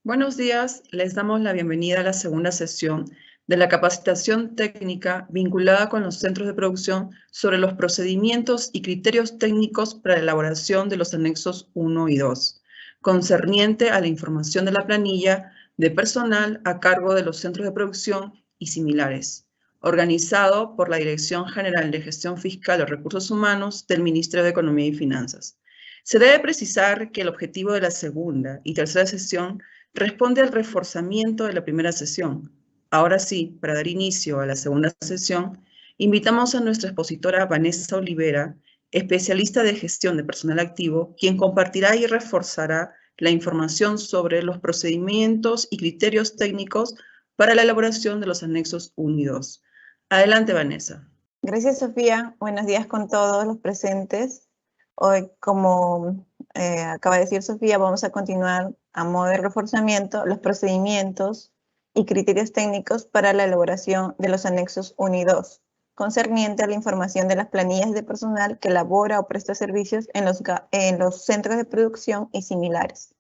Buenos días, les damos la bienvenida a la segunda sesión de la capacitación técnica vinculada con los centros de producción sobre los procedimientos y criterios técnicos para la elaboración de los anexos 1 y 2, concerniente a la información de la planilla de personal a cargo de los centros de producción y similares, organizado por la Dirección General de Gestión Fiscal de Recursos Humanos del Ministerio de Economía y Finanzas. Se debe precisar que el objetivo de la segunda y tercera sesión responde al reforzamiento de la primera sesión. Ahora sí, para dar inicio a la segunda sesión, invitamos a nuestra expositora Vanessa Olivera, especialista de gestión de personal activo, quien compartirá y reforzará la información sobre los procedimientos y criterios técnicos para la elaboración de los anexos 1 y 2. Adelante, Vanessa. Gracias, Sofía. Buenos días con todos los presentes. Hoy, como acaba de decir Sofía, vamos a continuar a modo de reforzamiento los procedimientos y criterios técnicos para la elaboración de los anexos 1 y 2, concerniente a la información de las planillas de personal que elabora o presta servicios en los centros de producción y similares.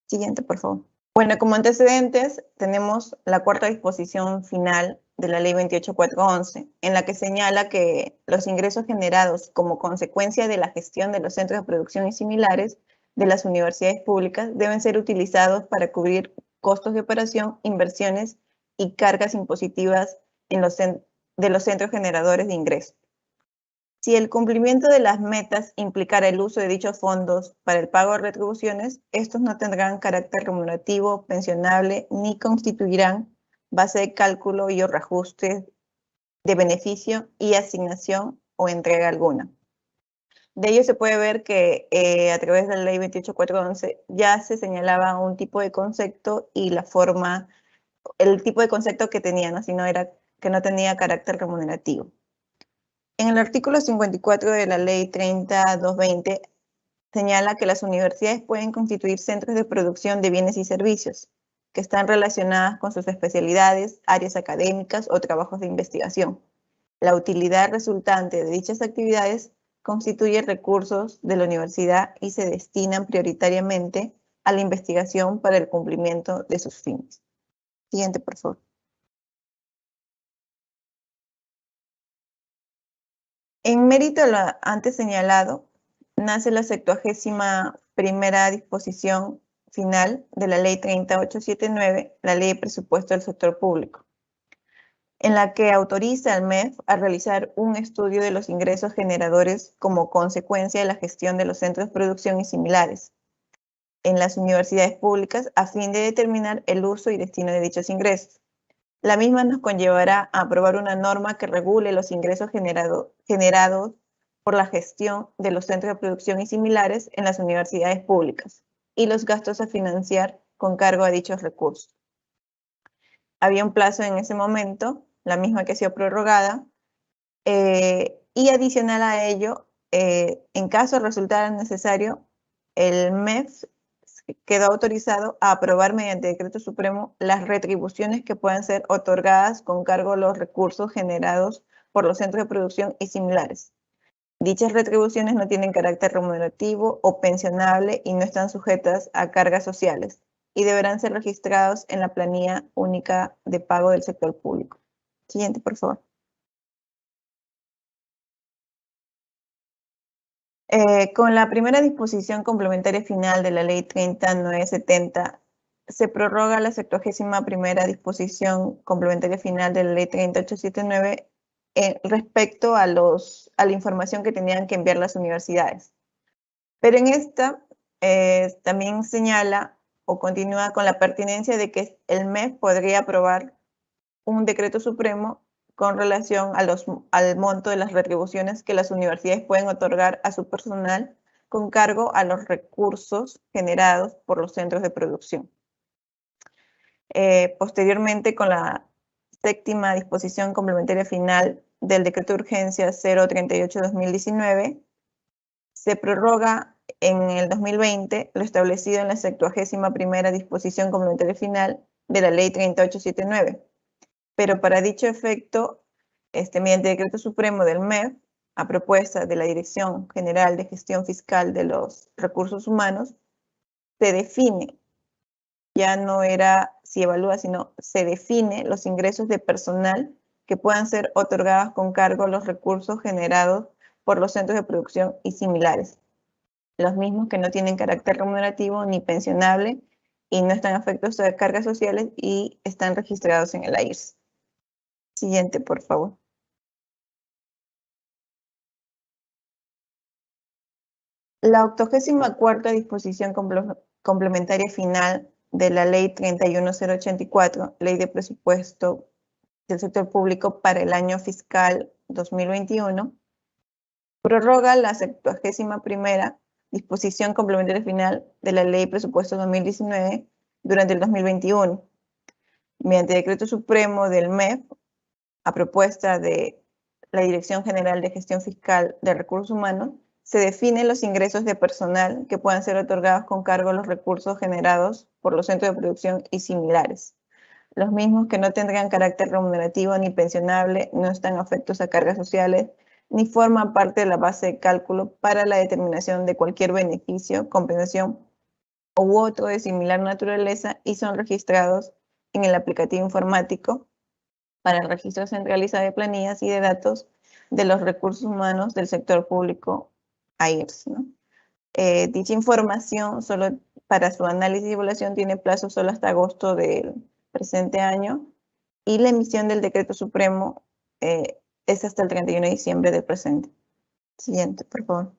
Siguiente, por favor. Bueno, como antecedentes tenemos la cuarta disposición final de la Ley 28411, en la que señala que los ingresos generados como consecuencia de la gestión de los centros de producción y similares de las universidades públicas deben ser utilizados para cubrir costos de operación, inversiones y cargas impositivas de los centros generadores de ingresos. Si el cumplimiento de las metas implicara el uso de dichos fondos para el pago de retribuciones, estos no tendrán carácter remunerativo, pensionable, ni constituirán base de cálculo y o reajuste de beneficio y asignación o entrega alguna. De ello se puede ver que a través de la Ley 28411 ya se señalaba un tipo de concepto y la forma, el tipo de concepto que tenía, ¿no? Que no tenía carácter remunerativo. En el artículo 54 de la Ley 30.220 señala que las universidades pueden constituir centros de producción de bienes y servicios que están relacionadas con sus especialidades, áreas académicas o trabajos de investigación. La utilidad resultante de dichas actividades constituye recursos de la universidad y se destinan prioritariamente a la investigación para el cumplimiento de sus fines. Siguiente, por favor. En mérito a lo antes señalado, nace la 71ª disposición final de la Ley 30879, la Ley de Presupuesto del Sector Público, en la que autoriza al MEF a realizar un estudio de los ingresos generadores como consecuencia de la gestión de los centros de producción y similares en las universidades públicas a fin de determinar el uso y destino de dichos ingresos. La misma nos conllevará a aprobar una norma que regule los ingresos generados por la gestión de los centros de producción y similares en las universidades públicas y los gastos a financiar con cargo a dichos recursos. Había un plazo en ese momento, la misma que ha sido prorrogada, y adicional a ello, en caso resultara necesario, el MEF quedó autorizado a aprobar mediante decreto supremo las retribuciones que puedan ser otorgadas con cargo a los recursos generados por los centros de producción y similares. Dichas retribuciones no tienen carácter remunerativo o pensionable y no están sujetas a cargas sociales y deberán ser registrados en la planilla única de pago del sector público. Siguiente, por favor. Con la primera disposición complementaria final de la Ley 30.970, se prorroga la 71ª disposición complementaria final de la Ley 30.879 respecto a la información que tenían que enviar las universidades. Pero en esta también señala o continúa con la pertinencia de que el MEF podría aprobar un decreto supremo con relación al monto de las retribuciones que las universidades pueden otorgar a su personal con cargo a los recursos generados por los centros de producción. Posteriormente, con la 7ª disposición complementaria final del decreto de urgencia 038-2019, se prorroga en el 2020 lo establecido en la 71ª disposición complementaria final de la Ley 3879. Pero para dicho efecto, mediante decreto supremo del MEF, a propuesta de la Dirección General de Gestión Fiscal de los Recursos Humanos, se define ya no era si evalúa, sino se define los ingresos de personal que puedan ser otorgados con cargo a los recursos generados por los centros de producción y similares. Los mismos que no tienen carácter remunerativo ni pensionable y no están afectos a cargas sociales y están registrados en el AIRS. Siguiente, por favor. La 84ª disposición complementaria final de la Ley 31084, Ley de Presupuesto del Sector Público para el año fiscal 2021, prorroga la 71ª disposición complementaria final de la Ley de Presupuesto 2019 durante el 2021. Mediante decreto supremo del MEF, a propuesta de la Dirección General de Gestión Fiscal de Recursos Humanos, se definen los ingresos de personal que puedan ser otorgados con cargo a los recursos generados por los centros de producción y similares. Los mismos que no tendrán carácter remunerativo ni pensionable, no están afectos a cargas sociales, ni forman parte de la base de cálculo para la determinación de cualquier beneficio, compensación u otro de similar naturaleza y son registrados en el aplicativo informático para el registro centralizado de planillas y de datos de los recursos humanos del sector público AIRS, ¿no? Dicha información solo para su análisis y evaluación tiene plazo solo hasta agosto del presente año y la emisión del decreto supremo es hasta el 31 de diciembre del presente. Siguiente, por favor.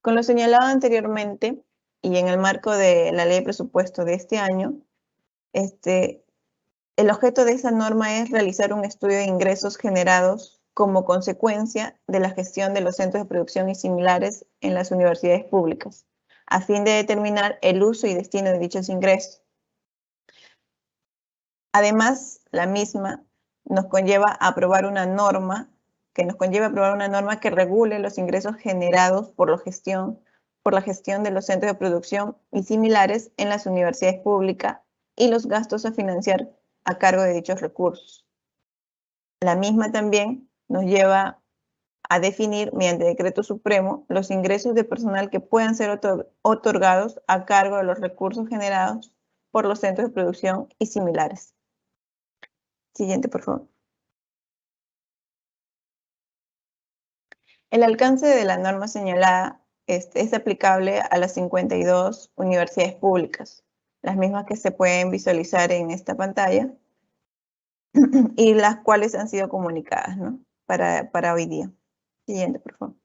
Con lo señalado anteriormente y en el marco de la ley de presupuesto de este año, el objeto de esa norma es realizar un estudio de ingresos generados como consecuencia de la gestión de los centros de producción y similares en las universidades públicas, a fin de determinar el uso y destino de dichos ingresos. Además, la misma nos conlleva a aprobar una norma que regule los ingresos generados por la gestión de los centros de producción y similares en las universidades públicas y los gastos a financiar a cargo de dichos recursos. La misma también nos lleva a definir mediante decreto supremo los ingresos de personal que puedan ser otorgados a cargo de los recursos generados por los centros de producción y similares. Siguiente, por favor. El alcance de la norma señalada es aplicable a las 52 universidades públicas, las mismas que se pueden visualizar en esta pantalla y las cuales han sido comunicadas, ¿no? para hoy día. Siguiente, por favor.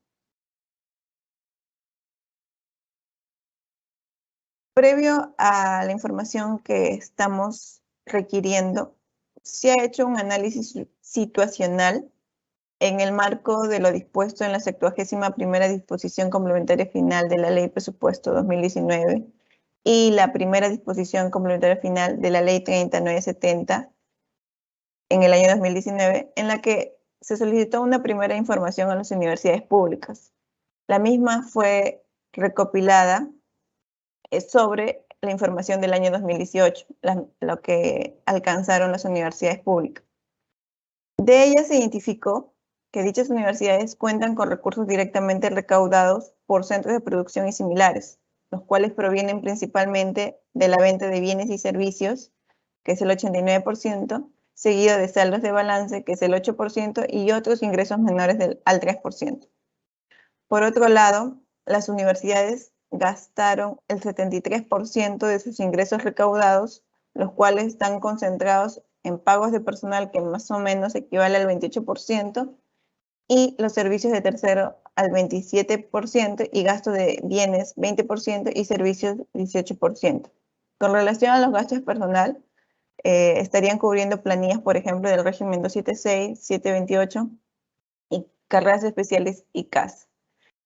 Previo a la información que estamos requiriendo, se ha hecho un análisis situacional en el marco de lo dispuesto en la 71ª disposición complementaria final de la Ley de Presupuesto 2019 y la primera disposición complementaria final de la Ley 3970 en el año 2019, en la que se solicitó una primera información a las universidades públicas. La misma fue recopilada sobre la información del año 2018, lo que alcanzaron las universidades públicas. De ella se identificó que dichas universidades cuentan con recursos directamente recaudados por centros de producción y similares, los cuales provienen principalmente de la venta de bienes y servicios, que es el 89%, seguido de saldos de balance, que es el 8%, y otros ingresos menores al 3%. Por otro lado, las universidades gastaron el 73% de sus ingresos recaudados, los cuales están concentrados en pagos de personal, que más o menos equivale al 28%, y los servicios de tercero al 27%, y gasto de bienes 20% y servicios 18%. Con relación a los gastos de personal, estarían cubriendo planillas, por ejemplo, del régimen 276, 728 y carreras especiales y CAS.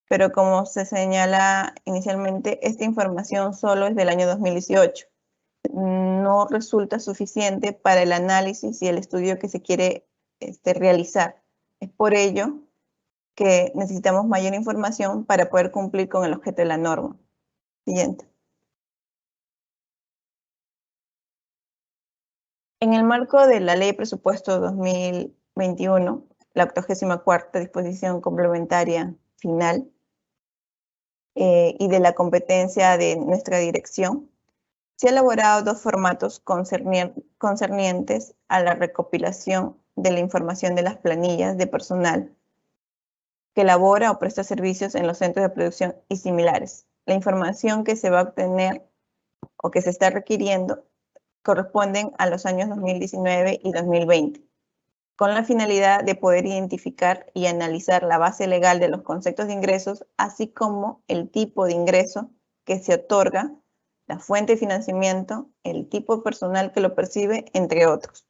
Pero como se señala inicialmente, esta información solo es del año 2018. No resulta suficiente para el análisis y el estudio que se quiere realizar. Es por ello que necesitamos mayor información para poder cumplir con el objeto de la norma. Siguiente. En el marco de la Ley de Presupuesto 2021, la 84ª disposición complementaria final, y de la competencia de nuestra dirección, se han elaborado 2 formatos concernientes a la recopilación de la información de las planillas de personal que elabora o presta servicios en los centros de producción y similares. La información que se va a obtener o que se está requiriendo corresponden a los años 2019 y 2020, con la finalidad de poder identificar y analizar la base legal de los conceptos de ingresos, así como el tipo de ingreso que se otorga, la fuente de financiamiento, el tipo de personal que lo percibe, entre otros.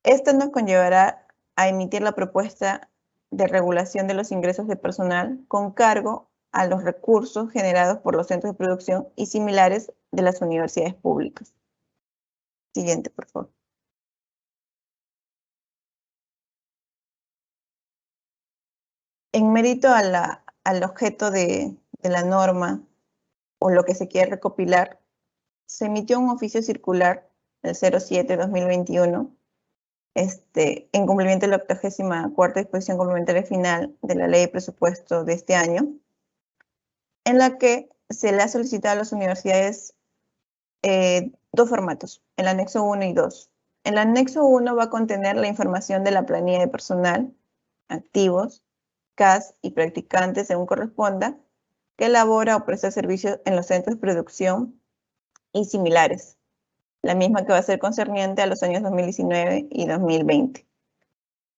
Esto nos conllevará a emitir la propuesta de regulación de los ingresos de personal con cargo a los recursos generados por los centros de producción y similares de las universidades públicas. Siguiente, por favor. En mérito al objeto de la norma o lo que se quiere recopilar, se emitió un oficio circular el 07-2021 en cumplimiento de la 84ª disposición complementaria final de la ley de presupuesto de este año, en la que se le ha solicitado a las universidades 2 formatos, el anexo 1 y 2. El anexo 1 va a contener la información de la planilla de personal, activos, CAS y practicantes según corresponda, que elabora o presta servicios en los centros de producción y similares, la misma que va a ser concerniente a los años 2019 y 2020.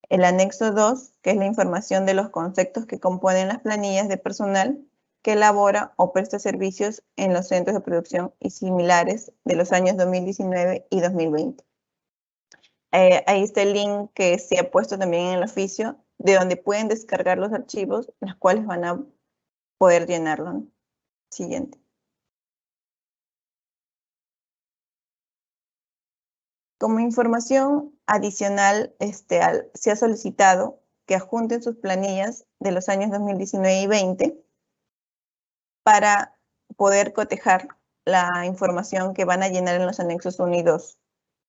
El anexo 2, que es la información de los conceptos que componen las planillas de personal que elabora o presta servicios en los centros de producción y similares de los años 2019 y 2020. Ahí está el link que se ha puesto también en el oficio, de donde pueden descargar los archivos, los cuales van a poder llenarlo, ¿no? Siguiente. Como información adicional, se ha solicitado que adjunten sus planillas de los años 2019 y 20 para poder cotejar la información que van a llenar en los anexos 1 y 2,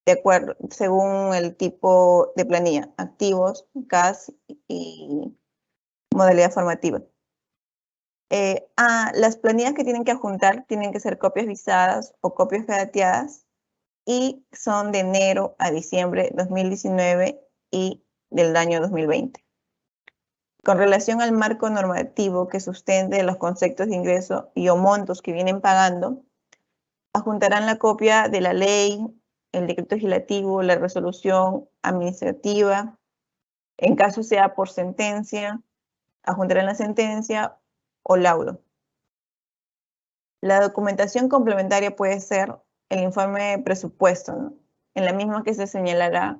de acuerdo, según el tipo de planilla, activos, CAS y modalidad formativa. Las planillas que tienen que adjuntar tienen que ser copias visadas o copias pirateadas y son de enero a diciembre 2019 y del año 2020. Con relación al marco normativo que sustente los conceptos de ingreso y o montos que vienen pagando, adjuntarán la copia de la ley, el decreto legislativo, la resolución administrativa, en caso sea por sentencia, adjuntarán la sentencia o laudo. La documentación complementaria puede ser el informe de presupuesto, ¿no? En la misma que se señalará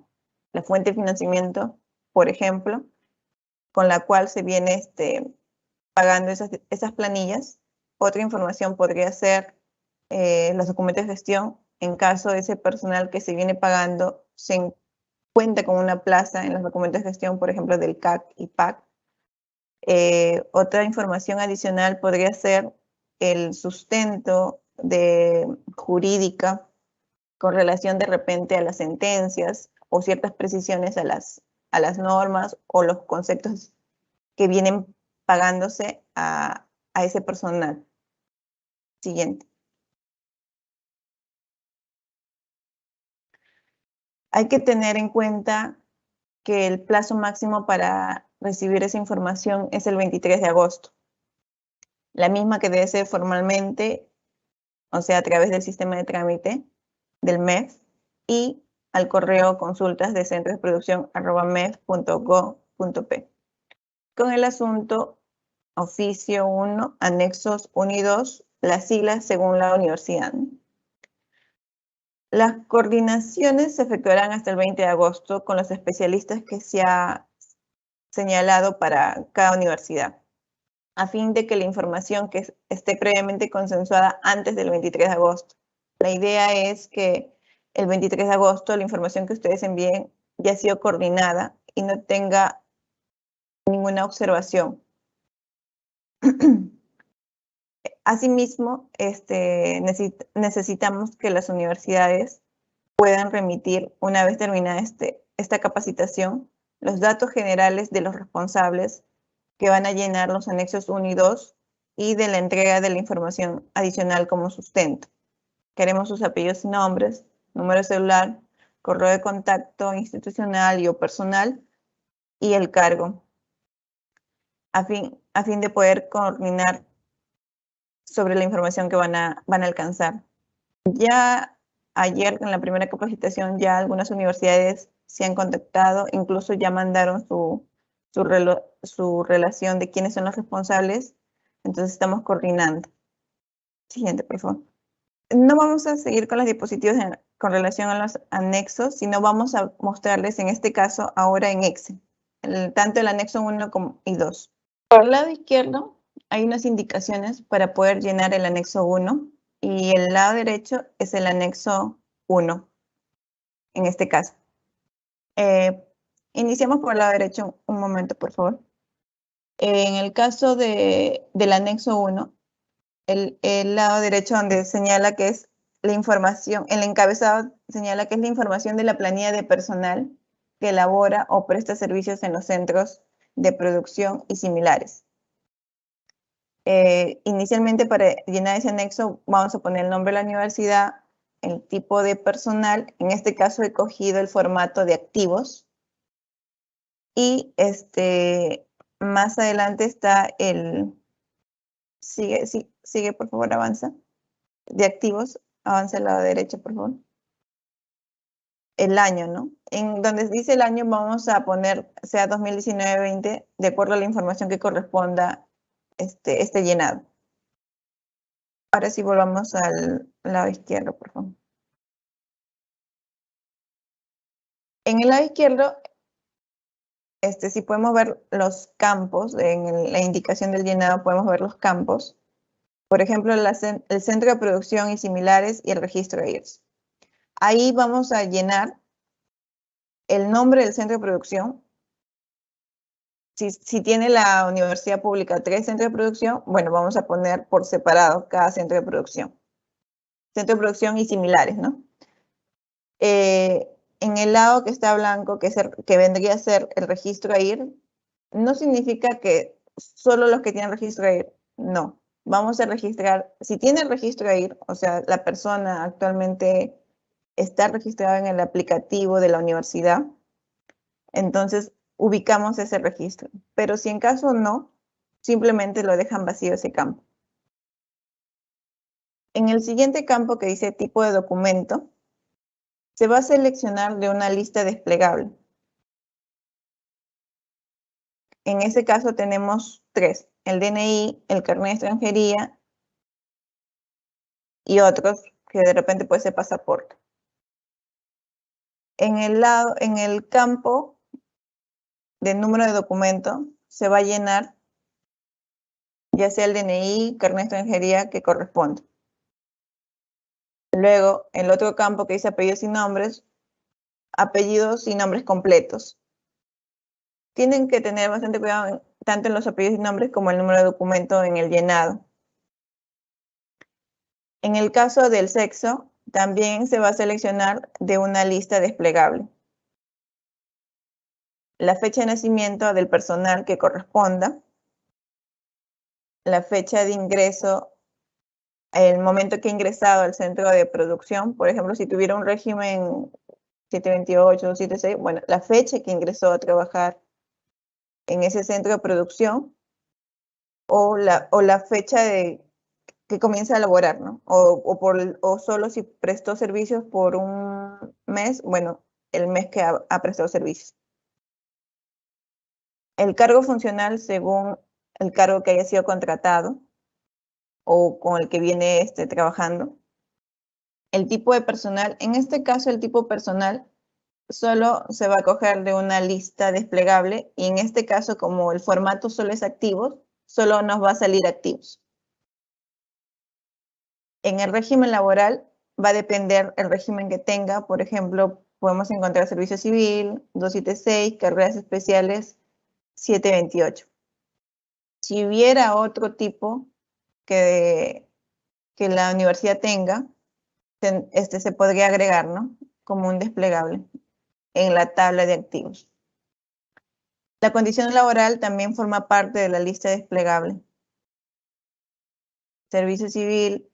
la fuente de financiamiento, por ejemplo, con la cual se viene pagando esas planillas. Otra información podría ser los documentos de gestión en caso de ese personal que se viene pagando se cuenta con una plaza en los documentos de gestión, por ejemplo, del CAC y PAC. Otra información adicional podría ser el sustento jurídica con relación de repente a las sentencias o ciertas precisiones a las normas o los conceptos que vienen pagándose a ese personal. Siguiente. Hay que tener en cuenta que el plazo máximo para recibir esa información es el 23 de agosto. La misma que debe ser formalmente, o sea, a través del sistema de trámite del MEF y al correo consultas de centros de producción @mef.go.p. Con el asunto oficio 1, anexos 1 y 2, las siglas según la universidad. Las coordinaciones se efectuarán hasta el 20 de agosto con los especialistas que se ha señalado para cada universidad, a fin de que la información que esté previamente consensuada antes del 23 de agosto. La idea es que el 23 de agosto la información que ustedes envíen ya ha sido coordinada y no tenga ninguna observación. Asimismo, necesitamos que las universidades puedan remitir, una vez terminada esta capacitación, los datos generales de los responsables que van a llenar los anexos 1 y 2 y de la entrega de la información adicional como sustento. Queremos sus apellidos y nombres, número de celular, correo de contacto institucional y o personal y el cargo, a fin de poder coordinar sobre la información que van a alcanzar. Ya ayer en la primera capacitación ya algunas universidades se han contactado, incluso ya mandaron su relación de quiénes son los responsables, entonces estamos coordinando. Siguiente, por favor. No vamos a seguir con las diapositivas con relación a los anexos, sino vamos a mostrarles en este caso ahora en Excel, tanto el anexo 1 y 2. Por el lado izquierdo hay unas indicaciones para poder llenar el anexo 1 y el lado derecho es el anexo 1, en este caso. Iniciamos por el lado derecho, un momento, por favor. En el caso del anexo 1, el lado derecho donde señala que es la información, el encabezado señala que es la información de la planilla de personal que elabora o presta servicios en los centros de producción y similares. Inicialmente para llenar ese anexo vamos a poner el nombre de la universidad, el tipo de personal, en este caso he cogido el formato de activos y más adelante está sigue por favor, avanza, de activos, avanza al lado derecho por favor. El año, ¿no? En donde dice el año vamos a poner sea 2019-20 de acuerdo a la información que corresponda este llenado. Ahora sí volvamos al lado izquierdo, por favor. En el lado izquierdo, si podemos ver los campos, en la indicación del llenado podemos ver los campos. Por ejemplo, el centro de producción y similares y el registro de IRS. Ahí vamos a llenar el nombre del centro de producción. Si tiene la universidad pública 3 centros de producción, bueno, vamos a poner por separado cada centro de producción. Centro de producción y similares, ¿no? En el lado que está blanco, que vendría a ser el registro AIR, no significa que solo los que tienen registro AIR, no. Vamos a registrar, si tiene el registro AIR, o sea, la persona actualmente está registrada en el aplicativo de la universidad, entonces ubicamos ese registro. Pero si en caso no, simplemente lo dejan vacío ese campo. En el siguiente campo que dice tipo de documento, se va a seleccionar de una lista desplegable. En ese caso tenemos 3, el DNI, el carnet de extranjería y otros que de repente puede ser pasaporte. En el campo de número de documento se va a llenar ya sea el DNI, carnet de extranjería que corresponde. Luego, el otro campo que dice apellidos y nombres completos. Tienen que tener bastante cuidado tanto en los apellidos y nombres como el número de documento en el llenado. En el caso del sexo, también se va a seleccionar de una lista desplegable. La fecha de nacimiento del personal que corresponda, la fecha de ingreso, el momento que ha ingresado al centro de producción, por ejemplo, si tuviera un régimen 728 o 76, bueno, la fecha que ingresó a trabajar en ese centro de producción o la fecha que comienza a laborar, ¿no? O solo si prestó servicios por un mes, bueno, el mes que ha prestado servicios. El cargo funcional según el cargo que haya sido contratado o con el que viene trabajando. El tipo de personal, en este caso el tipo personal solo se va a coger de una lista desplegable y en este caso como el formato solo es activos, solo nos va a salir activos. En el régimen laboral va a depender el régimen que tenga, por ejemplo, podemos encontrar servicio civil, 276, carreras especiales, 728. Si hubiera otro tipo que la universidad tenga, se podría agregar, ¿no? Como un desplegable en la tabla de activos. La condición laboral también forma parte de la lista desplegable. servicio civil,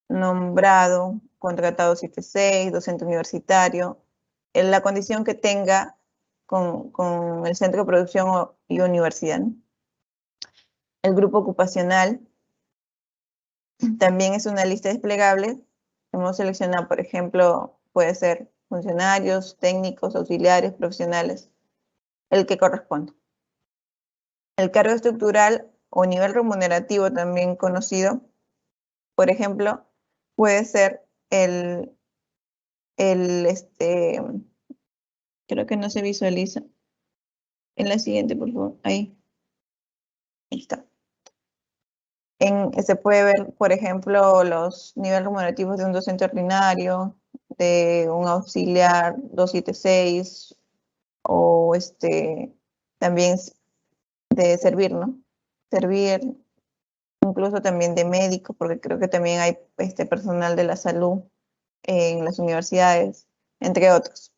nombrado, contratado 7.6, docente universitario, en la condición que tenga con el centro de producción y universidad, ¿no? El grupo ocupacional también es una lista desplegable. Hemos seleccionado, por ejemplo, puede ser funcionarios, técnicos, auxiliares, profesionales, el que corresponda. El cargo estructural o nivel remunerativo, también conocido, por ejemplo, puede ser creo que no se visualiza. En la siguiente, por favor, ahí está. Se puede ver, por ejemplo, los niveles remunerativos de un docente ordinario, de un auxiliar 276, o también de servir, ¿no? Servir, incluso también de médicos, porque creo que también hay personal de la salud en las universidades, entre otros.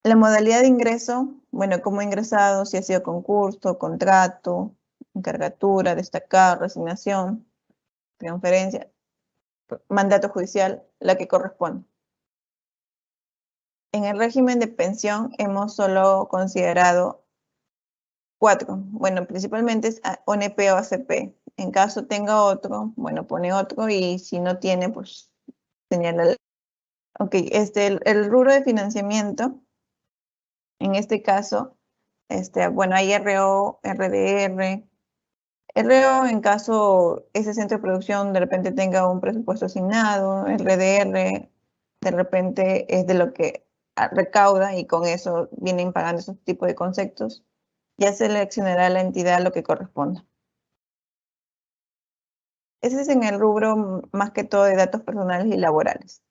La modalidad de ingreso, bueno, como ingresado, si ha sido concurso, contrato, encargatura, destacar, resignación, transferencia, mandato judicial, la que corresponde. En el régimen de pensión hemos solo considerado 4. Bueno, principalmente es ONP o ACP. En caso tenga otro, bueno, pone otro, y si no tiene, pues señala. Ok, el rubro de financiamiento, en este caso, bueno, hay RO, RDR. RO en caso ese centro de producción de repente tenga un presupuesto asignado, RDR de repente es de lo que recauda y con eso vienen pagando esos tipos de conceptos. Ya seleccionará la entidad lo que corresponda. Ese es en el rubro más que todo de datos personales y laborales.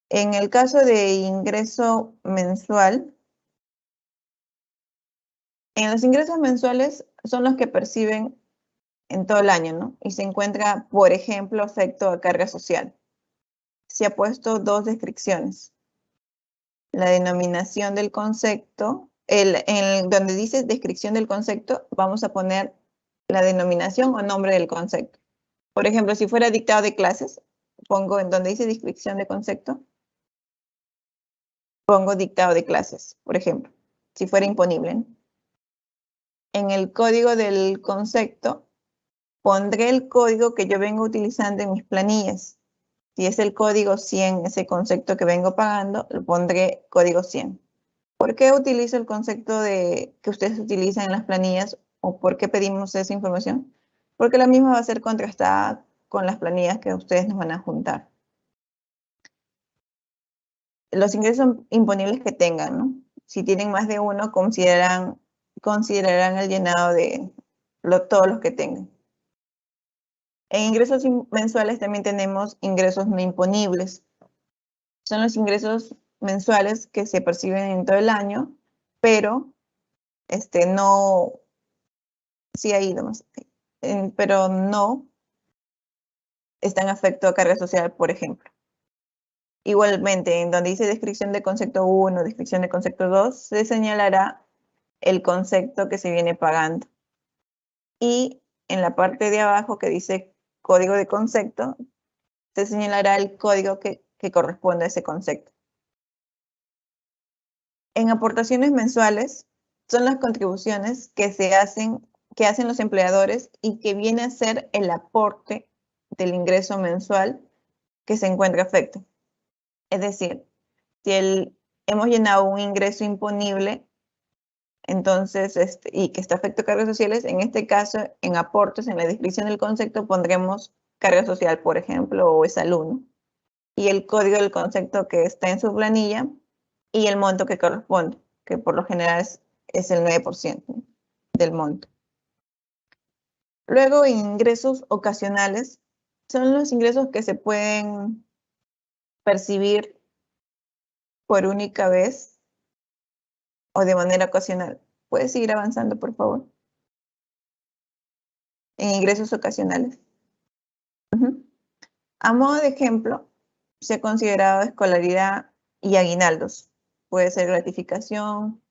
En el caso de ingreso mensual, en los ingresos mensuales son los que perciben en todo el año, ¿no? Y se encuentra, por ejemplo, efecto a carga social. Se ha puesto 2 descripciones. La denominación del concepto, donde dice descripción del concepto, vamos a poner la denominación o nombre del concepto. Por ejemplo, si fuera dictado de clases, pongo en donde dice descripción de concepto, pongo dictado de clases, por ejemplo, si fuera imponible, ¿no? En el código del concepto, pondré el código que yo vengo utilizando en mis planillas. Si es el código 100, ese concepto que vengo pagando, lo pondré código 100. ¿Por qué utilizo el concepto que ustedes utilizan en las planillas o por qué pedimos esa información? Porque la misma va a ser contrastada con las planillas que ustedes nos van a juntar. Los ingresos imponibles que tengan, ¿no? Si tienen más de uno, considerarán el llenado de todos los que tengan. En ingresos mensuales también tenemos ingresos no imponibles. Son los ingresos mensuales que se perciben en todo el año, pero no, sí hay nomás, pero no están afecto a carga social, por ejemplo. Igualmente, en donde dice descripción de concepto 1, descripción de concepto 2, se señalará el concepto que se viene pagando. Y en la parte de abajo que dice código de concepto, se señalará el código que corresponde a ese concepto. En aportaciones mensuales son las contribuciones que hacen los empleadores y que viene a ser el aporte del ingreso mensual que se encuentra afecto. Es decir, si hemos llenado un ingreso imponible, entonces, y que está afecto a cargas sociales, en este caso, en aportes, en la descripción del concepto, pondremos carga social, por ejemplo, o salud, ¿no? Y el código del concepto que está en su planilla y el monto que corresponde, que por lo general es el 9%, ¿no?, del monto. Luego, ingresos ocasionales son los ingresos que se pueden percibir por única vez o de manera ocasional. ¿Puedes seguir avanzando, por favor? En ingresos ocasionales. A modo de ejemplo, se ha considerado escolaridad y aguinaldos. Puede ser gratificación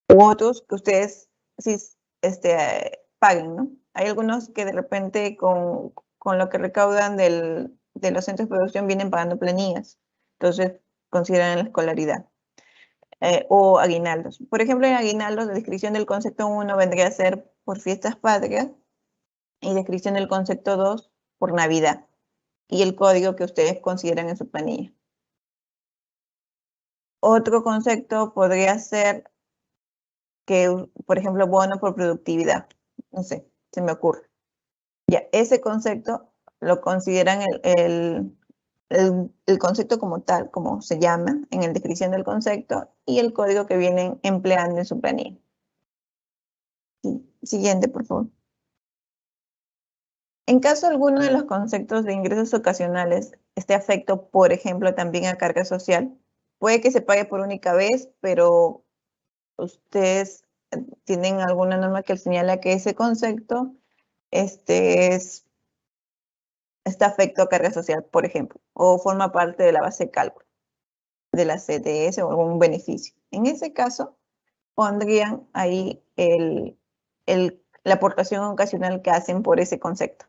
u otros que ustedes sí, paguen, ¿no? Hay algunos que de repente con lo que recaudan de los centros de producción vienen pagando planillas, entonces consideran la escolaridad. O aguinaldos. Por ejemplo, en aguinaldos, la descripción del concepto 1 vendría a ser por fiestas patrias y descripción del concepto 2 por Navidad y el código que ustedes consideran en su planilla. Otro concepto podría ser que, por ejemplo, bono por productividad. No sé, se me ocurre. Ya, ese concepto lo consideran el concepto como tal, como se llama en la descripción del concepto y el código que vienen empleando en su planilla. Siguiente, por favor. En caso alguno de los conceptos de ingresos ocasionales esté afecto, por ejemplo, también a carga social, puede que se pague por única vez, pero ustedes tienen alguna norma que señala que ese concepto está afecto a carga social, por ejemplo, o forma parte de la base de cálculo de la CTS o algún beneficio. En ese caso, pondrían ahí la aportación ocasional que hacen por ese concepto.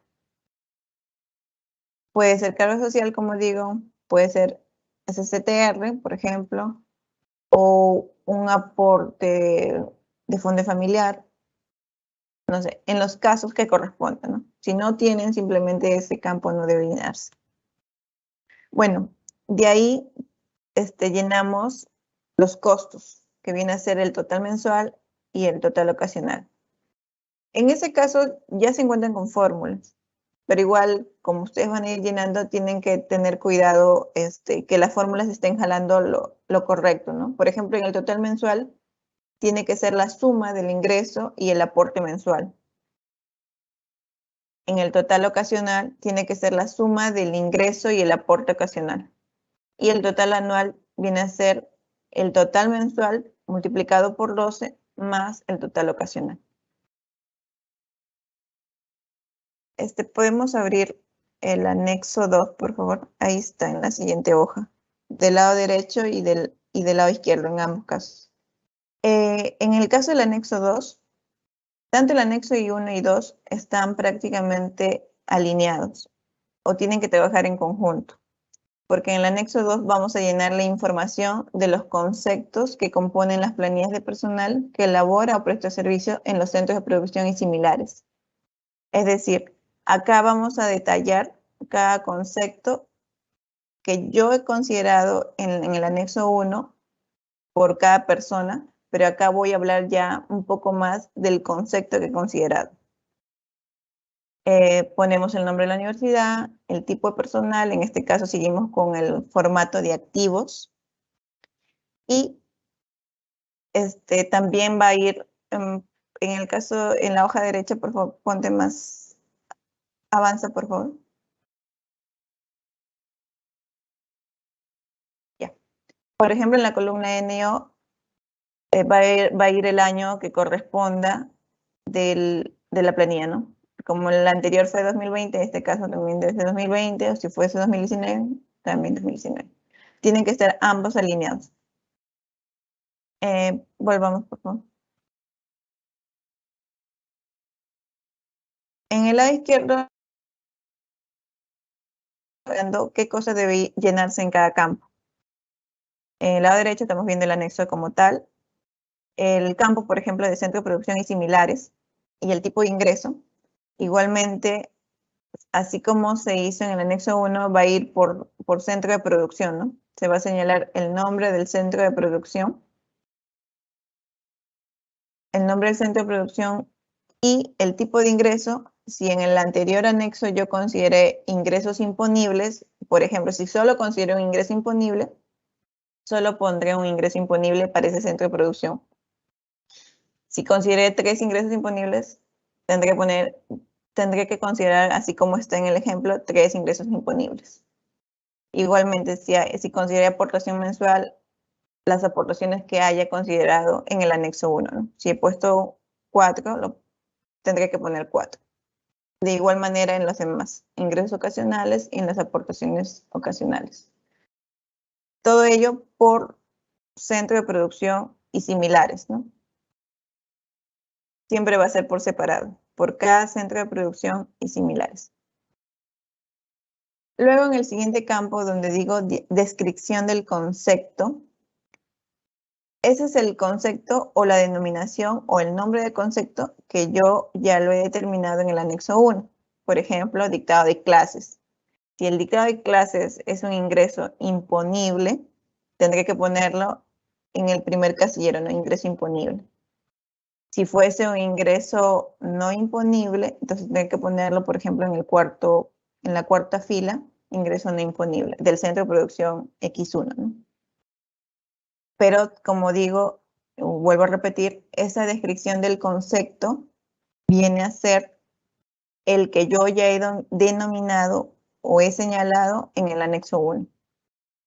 Puede ser carga social, como digo, puede ser SCTR, por ejemplo, o un aporte de fondo familiar, no sé, en los casos que correspondan, ¿no? Si no tienen, simplemente ese campo no debe llenarse. Bueno, de ahí llenamos los costos, que viene a ser el total mensual y el total ocasional. En ese caso ya se encuentran con fórmulas, pero igual, como ustedes van a ir llenando, tienen que tener cuidado que las fórmulas estén jalando lo correcto, ¿no? Por ejemplo, en el total mensual tiene que ser la suma del ingreso y el aporte mensual. En el total ocasional tiene que ser la suma del ingreso y el aporte ocasional. Y el total anual viene a ser el total mensual multiplicado por 12 más el total ocasional. Podemos abrir el anexo 2, por favor. Ahí está, en la siguiente hoja. Del lado derecho y del lado izquierdo, en ambos casos. En el caso del anexo 2, tanto el anexo 1 y 2 están prácticamente alineados o tienen que trabajar en conjunto, porque en el anexo 2 vamos a llenar la información de los conceptos que componen las planillas de personal que elabora o presta servicio en los centros de producción y similares. Es decir, acá vamos a detallar cada concepto que yo he considerado en el anexo 1 por cada persona, pero acá voy a hablar ya un poco más del concepto que he considerado. Ponemos el nombre de la universidad, el tipo de personal, en este caso seguimos con el formato de activos, y también va a ir, en el caso, en la hoja derecha, por favor, ponte más, avanza, por favor. Ya. Por ejemplo, en la columna NO va a ir el año que corresponda de la planilla, ¿no? Como el anterior fue 2020, en este caso también desde 2020, o si fuese 2019, también 2019. Tienen que estar ambos alineados. Volvamos, por favor. En el lado izquierdo, viendo qué cosa debe llenarse en cada campo. En el lado derecho estamos viendo el anexo como tal, el campo, por ejemplo, de centro de producción y similares, y el tipo de ingreso. Igualmente, así como se hizo en el anexo 1, va a ir por centro de producción, ¿no? Se va a señalar el nombre del centro de producción, el nombre del centro de producción y el tipo de ingreso. Si en el anterior anexo yo consideré ingresos imponibles, por ejemplo, si solo considero un ingreso imponible, solo pondré un ingreso imponible para ese centro de producción. Si consideré 3 ingresos imponibles, tendré que considerar, así como está en el ejemplo, 3 ingresos imponibles. Igualmente, si consideré aportación mensual, las aportaciones que haya considerado en el anexo 1, ¿no? Si he puesto 4, tendré que poner 4. De igual manera en los demás, ingresos ocasionales y en las aportaciones ocasionales. Todo ello por centro de producción y similares, ¿no? Siempre va a ser por separado. por cada centro de producción y similares. Luego en el siguiente campo donde digo descripción del concepto, ese es el concepto o la denominación o el nombre de concepto que yo ya lo he determinado en el anexo 1. Por ejemplo, dictado de clases. Si el dictado de clases es un ingreso imponible, tendré que ponerlo en el primer casillero, no ingreso imponible. Si fuese un ingreso no imponible, entonces tendré que ponerlo, por ejemplo, en la cuarta fila, ingreso no imponible, del centro de producción X1, ¿no? Pero, como digo, vuelvo a repetir, esa descripción del concepto viene a ser el que yo ya he denominado o he señalado en el anexo 1.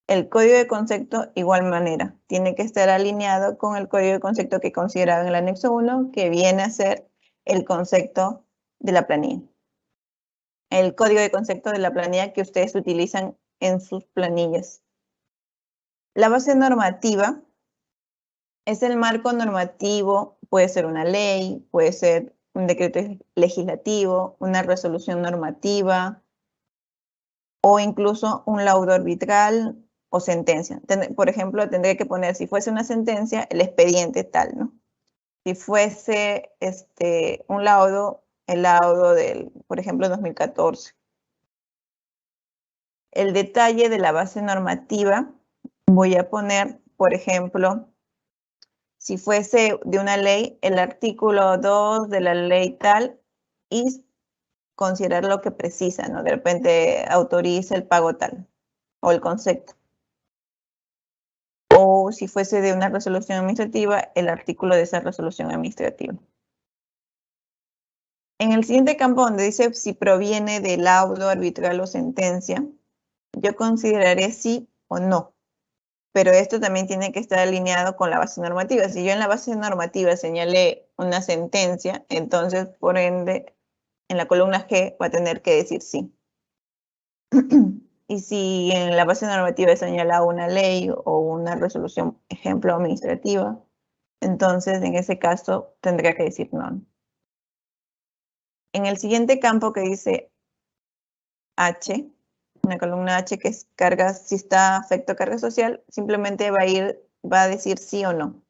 El código de concepto, igual manera, tiene que estar alineado con el código de concepto que he considerado en el anexo 1, que viene a ser el concepto de la planilla. El código de concepto de la planilla que ustedes utilizan en sus planillas. La base normativa es el marco normativo, puede ser una ley, puede ser un decreto legislativo, una resolución normativa o incluso un laudo arbitral o sentencia. Por ejemplo, tendría que poner, si fuese una sentencia, el expediente tal, ¿no? Si fuese un laudo, el laudo del, por ejemplo, 2014. El detalle de la base normativa, voy a poner, por ejemplo, si fuese de una ley, el artículo 2 de la ley tal y considerar lo que precisa, ¿no? De repente autoriza el pago tal o el concepto. O si fuese de una resolución administrativa, el artículo de esa resolución administrativa. En el siguiente campo donde dice si proviene de laudo arbitral o sentencia, yo consideraré sí o no. Pero esto también tiene que estar alineado con la base normativa. Si yo en la base normativa señalé una sentencia, entonces, por ende, en la columna G va a tener que decir sí. Y si en la base normativa señala una ley o una resolución, ejemplo, administrativa, entonces en ese caso tendría que decir no. En el siguiente campo que dice H, una columna H que es carga, si está afecto a carga social, simplemente va a decir sí o no.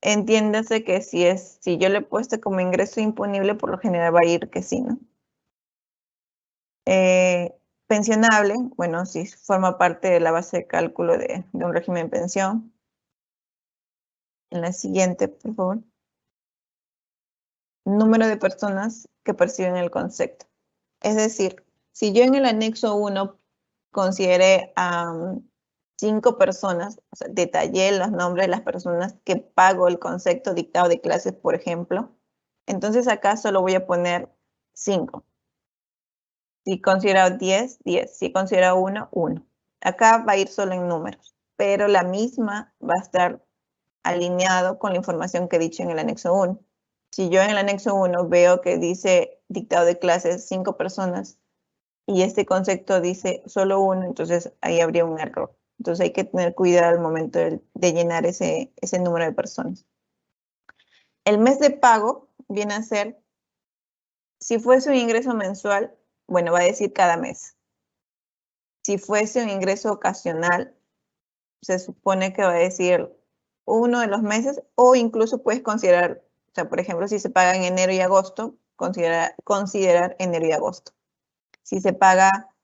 Entiéndase que si yo le he puesto como ingreso imponible, por lo general va a ir que sí, ¿no? Pensionable, bueno, si forma parte de la base de cálculo de un régimen de pensión. En la siguiente, por favor. Número de personas que perciben el concepto. Es decir, si yo en el anexo 1 consideré a 5 personas, o sea, detallé los nombres de las personas que pago el concepto dictado de clases, por ejemplo, entonces acá solo voy a poner 5. Si considero 10, 10. Si considero 1, 1. Acá va a ir solo en números, pero la misma va a estar alineado con la información que he dicho en el anexo 1. Si yo en el anexo 1 veo que dice dictado de clases 5 personas y este concepto dice solo 1, entonces ahí habría un error. Entonces hay que tener cuidado al momento de llenar ese número de personas. El mes de pago viene a ser, si fuese un ingreso mensual, bueno, va a decir cada mes. Si fuese un ingreso ocasional, se supone que va a decir uno de los meses, o incluso puedes considerar, o sea, por ejemplo, si se paga en enero y agosto, considerar enero y agosto. Si se paga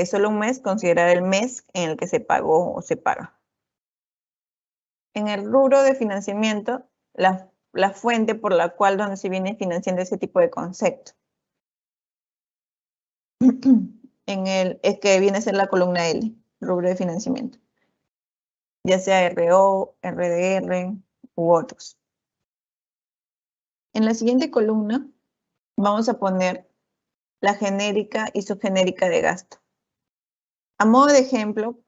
solo un mes, considerar el mes en el que se pagó o se paga. En el rubro de financiamiento, la fuente por la cual donde se viene financiando ese tipo de concepto. Es que viene a ser la columna L, rubro de financiamiento. Ya sea RO, RDR u otros. En la siguiente columna vamos a poner la genérica y subgenérica de gasto. A modo de ejemplo,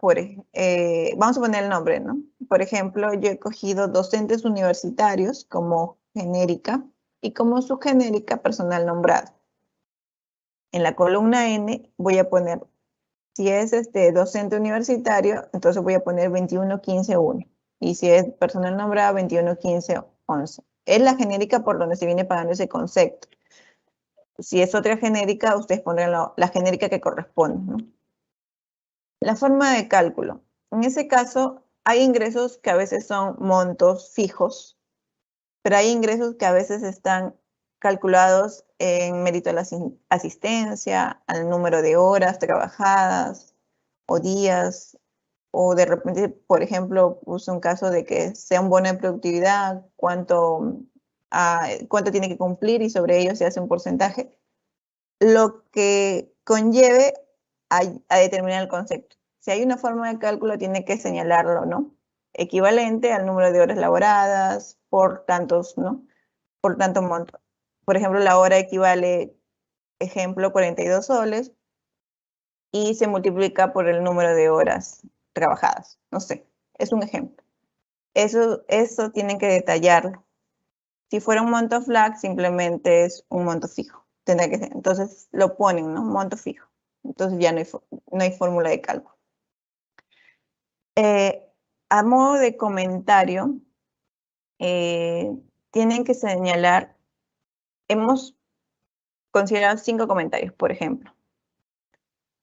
vamos a poner el nombre, ¿no? Por ejemplo, yo he cogido docentes universitarios como genérica y como subgenérica personal nombrado. En la columna N voy a poner, si es docente universitario, entonces voy a poner 21.15.1. Y si es personal nombrado, 21.15.11. es la genérica por donde se viene pagando ese concepto. Si es otra genérica, ustedes pondrán la genérica que corresponde, ¿no? La forma de cálculo. En ese caso, hay ingresos que a veces son montos fijos, pero hay ingresos que a veces están calculados en mérito a la asistencia, al número de horas trabajadas o días, o de repente, por ejemplo, puse un caso de que sea un bono de productividad, cuánto tiene que cumplir y sobre ello se hace un porcentaje, lo que conlleve a determinar el concepto. Si hay una forma de cálculo, tiene que señalarlo, ¿no? Equivalente al número de horas laboradas por tantos, ¿no? Por tanto monto. Por ejemplo, la hora equivale, ejemplo, 42 soles y se multiplica por el número de horas trabajadas. No sé, es un ejemplo. Eso tienen que detallarlo. Si fuera un monto flat, simplemente es un monto fijo. Tendrá que ser. Entonces lo ponen, ¿no? Monto fijo. Entonces ya no hay fórmula de cálculo. A modo de comentario, tienen que señalar, hemos considerado 5 comentarios, por ejemplo.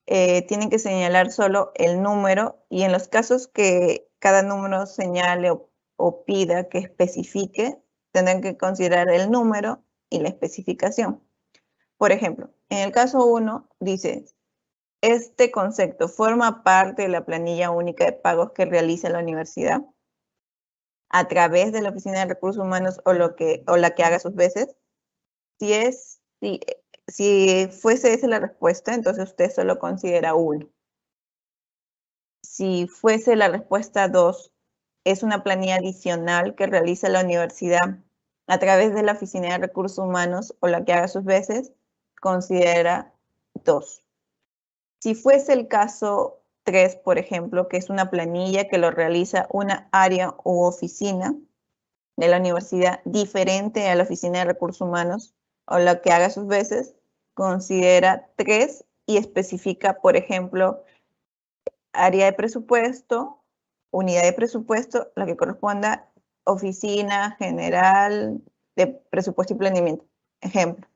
Tienen que señalar solo el número y en los casos que cada número señale o pida que especifique, tendrán que considerar el número y la especificación. Por ejemplo, en el caso 1 dice, este concepto forma parte de la planilla única de pagos que realiza la universidad a través de la Oficina de Recursos Humanos o la que haga sus veces. Si fuese esa la respuesta, entonces usted solo considera 1. Si fuese la respuesta 2, es una planilla adicional que realiza la universidad a través de la Oficina de Recursos Humanos o la que haga sus veces, considera 2. Si fuese el caso 3, por ejemplo, que es una planilla que lo realiza una área u oficina de la universidad diferente a la Oficina de Recursos Humanos o la que haga sus veces, considera 3 y especifica, por ejemplo, área de presupuesto, unidad de presupuesto, la que corresponda, oficina general de presupuesto y planeamiento, ejemplo.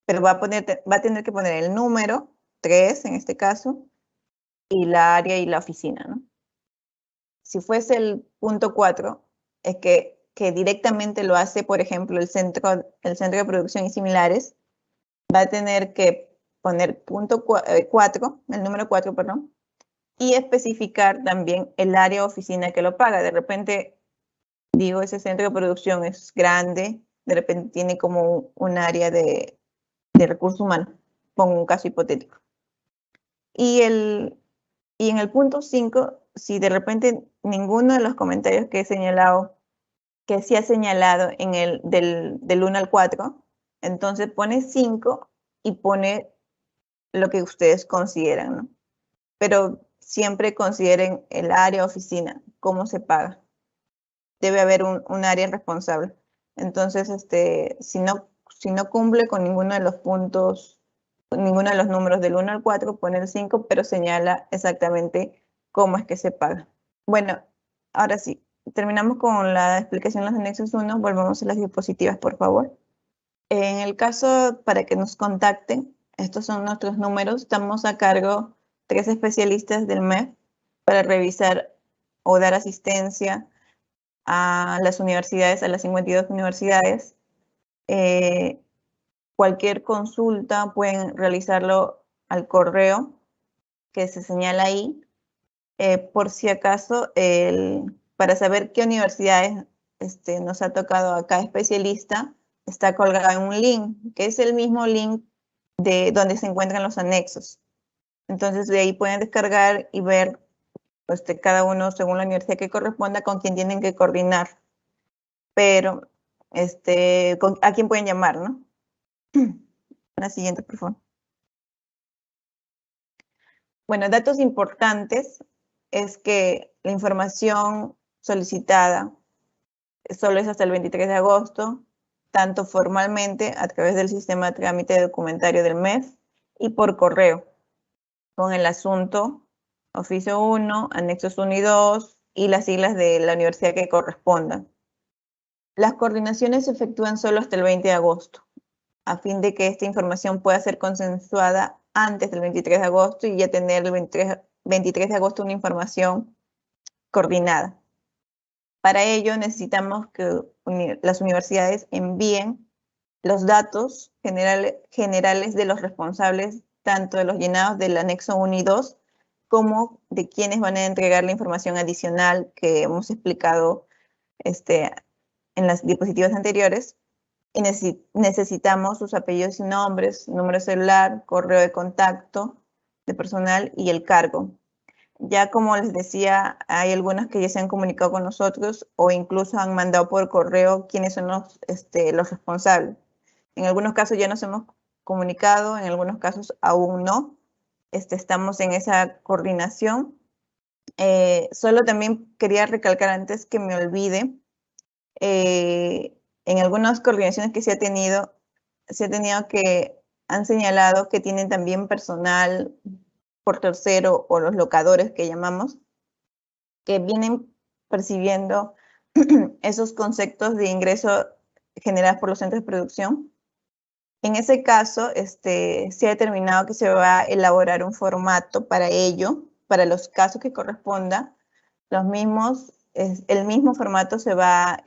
Pero va a tener que poner el número, 3 en este caso, y la área y la oficina, ¿no? Si fuese el punto 4, es que directamente lo hace, por ejemplo, el centro de producción y similares, va a tener que poner punto 4, el número 4, perdón, y especificar también el área o oficina que lo paga. De repente, digo, ese centro de producción es grande, de repente tiene como un área de recursos humanos, pongo un caso hipotético. Y en el punto 5, si de repente ninguno de los comentarios que he señalado, que sí ha señalado en del 1 al 4, entonces pone 5 y pone lo que ustedes consideran, ¿no? Pero siempre consideren el área oficina, cómo se paga. Debe haber un área responsable. Entonces, si no cumple con ninguno de los puntos, ninguno de los números del 1 al 4, pone el 5, pero señala exactamente cómo es que se paga. Bueno, ahora sí, terminamos con la explicación de los anexos 1. Volvamos a las diapositivas, por favor. En el caso para que nos contacten, estos son nuestros números. Estamos a cargo 3 especialistas del MEF para revisar o dar asistencia a las universidades, a las 52 universidades. Cualquier consulta pueden realizarlo al correo que se señala ahí. Por si acaso, para saber qué universidades nos ha tocado acá especialista, está colgado en un link, que es el mismo link de donde se encuentran los anexos. Entonces, de ahí pueden descargar y ver cada uno, según la universidad que corresponda, con quién tienen que coordinar. Pero, ¿a quién pueden llamar, no? La siguiente, por favor. Bueno, datos importantes es que la información solicitada solo es hasta el 23 de agosto, tanto formalmente a través del sistema de trámite documentario del MEF y por correo, con el asunto oficio 1, anexos 1 y 2 y las siglas de la universidad que correspondan. Las coordinaciones se efectúan solo hasta el 20 de agosto, a fin de que esta información pueda ser consensuada antes del 23 de agosto y ya tener el 23 de agosto una información coordinada. Para ello necesitamos que las universidades envíen los datos generales de los responsables, tanto de los llenados del anexo 1 y 2, como de quienes van a entregar la información adicional que hemos explicado en las diapositivas anteriores. Y necesitamos sus apellidos y nombres, número celular, correo de contacto de personal y el cargo. Ya como les decía, hay algunas que ya se han comunicado con nosotros o incluso han mandado por correo quiénes son los responsables. En algunos casos ya nos hemos comunicado, en algunos casos aún no. Estamos en esa coordinación. Solo también quería recalcar antes que me olvide, en algunas coordinaciones que se ha tenido que han señalado que tienen también personal por tercero o los locadores que llamamos, que vienen percibiendo esos conceptos de ingreso generados por los centros de producción. En ese caso, se ha determinado que se va a elaborar un formato para ello, para los casos que corresponda. El mismo formato se va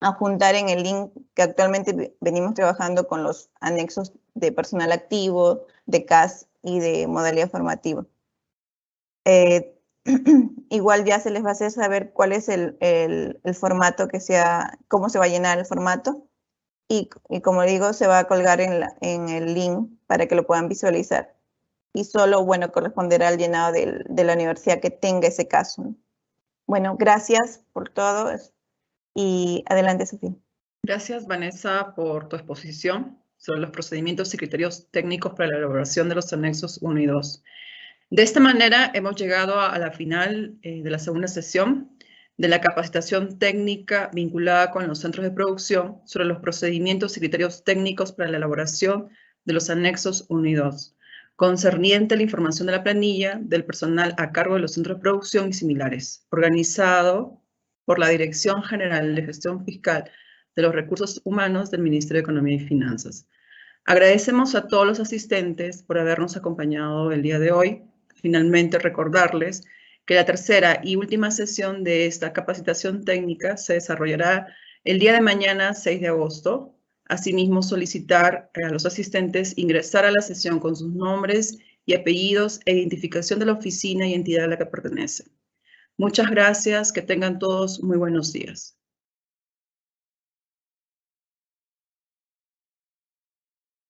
a juntar en el link que actualmente venimos trabajando con los anexos de personal activo, de CAS y de modalidad formativa. Igual ya se les va a hacer saber cuál es el formato cómo se va a llenar el formato. Y como digo, se va a colgar en el link para que lo puedan visualizar. Y solo, bueno, corresponderá al llenado de la universidad que tenga ese caso, ¿no? Bueno, gracias por todo y adelante, Sofía. Gracias, Vanessa, por tu exposición sobre los procedimientos y criterios técnicos para la elaboración de los anexos 1 y 2. De esta manera, hemos llegado a la final de la segunda sesión de la capacitación técnica vinculada con los centros de producción sobre los procedimientos y criterios técnicos para la elaboración de los anexos 1 y 2, concerniente a la información de la planilla del personal a cargo de los centros de producción y similares, organizado por la Dirección General de Gestión Fiscal de los Recursos Humanos del Ministerio de Economía y Finanzas. Agradecemos a todos los asistentes por habernos acompañado el día de hoy. Finalmente, recordarles que la tercera y última sesión de esta capacitación técnica se desarrollará el día de mañana, 6 de agosto. Asimismo, solicitar a los asistentes ingresar a la sesión con sus nombres y apellidos e identificación de la oficina y entidad a la que pertenecen. Muchas gracias, que tengan todos muy buenos días.